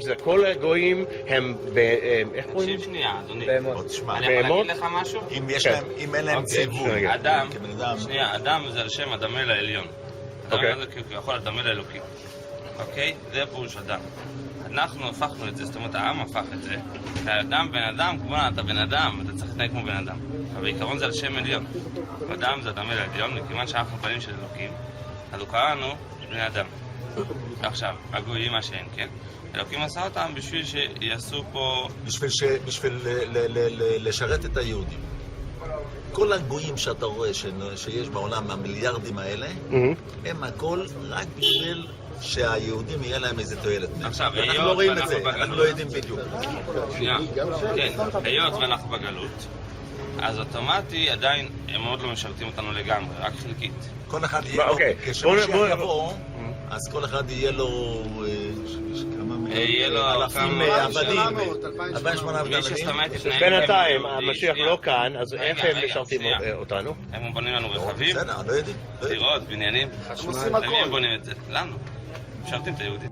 זה כל הגויים הם, איך קוראים? תקשיב שנייה, אדוני. תשמע, אני יכול להגיד לך משהו? אם אין להם ציווי, אדם, כבן אדם, שנייה, אדם זה על שם הדמה לעליון. אדם אוקיי. זה כביכול הדמה לאלוקים. אוקיי? זה פירוש אדם. אנחנו הפכנו את זה, זאת אומרת העם הפך את זה. האדם בן אדם, כמו אתה בן אדם, אתה צריך להתנהג כמו בן אדם. אבל בעיקרון זה על שם עליון. אדם זה הדמה לעליון, וכיוון שאנחנו פנים של אלוקים, אז הוא קראנו בני אדם. עכשיו, הגויים מה שאין, כן? אלוקים עשה אותם בשביל שיעשו פה... בשביל לשרת את היהודים. כל הגויים שאתה רואה שיש בעולם, המיליארדים האלה, הם הכל רק בשביל שהיהודים יהיה להם איזה תועלת. עכשיו, אנחנו לא רואים את זה, אנחנו לא יודעים בדיוק. שנייה, כן, היות ואנחנו בגלות, אז אוטומטי עדיין הם עוד לא משרתים אותנו לגמרי, רק חלקית. כל אחד יהיה לו, כשמשיח יבוא, אז כל אחד יהיה לו... יהיה לו אלפים עבדים, 2,800 עבדים. בינתיים המשיח לא כאן, אז איך הם משרתים אותנו? הם בונים לנו רכבים, בסדר, לא יודעים. דירות, בניינים. למי הם בונים את זה? לנו. משרתים את היהודים.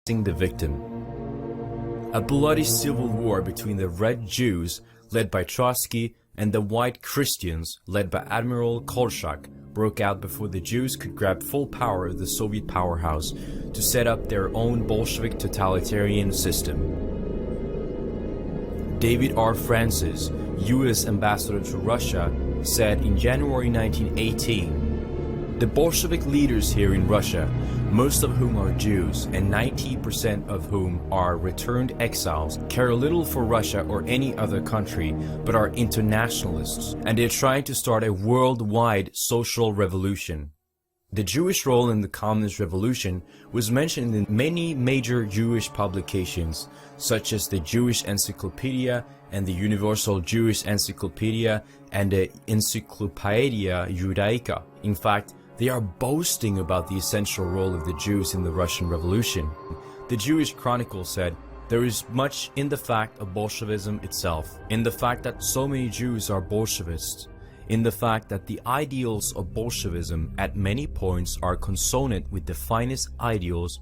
The victim. A bloody civil war between the Red Jews, led by Trotsky, and the White Christians, led by Admiral Kolchak, broke out before the Jews could grab full power of the Soviet powerhouse to set up their own Bolshevik totalitarian system. David R. Francis, U.S. ambassador to Russia, said in January 1918, "The Bolshevik leaders here in Russia, most of whom are Jews and 90% of whom are returned exiles, care little for Russia or any other country, but are internationalists, and they're trying to start a worldwide social revolution." The Jewish role in the Communist Revolution was mentioned in many major Jewish publications, such as the Jewish Encyclopedia and the Universal Jewish Encyclopedia and the Encyclopaedia Judaica. In fact, they are boasting about the essential role of the Jews in the Russian Revolution. The Jewish Chronicle said, "There is much in the fact of Bolshevism itself, in the fact that so many Jews are Bolshevists, in the fact that the ideals of Bolshevism at many points are consonant with the finest ideals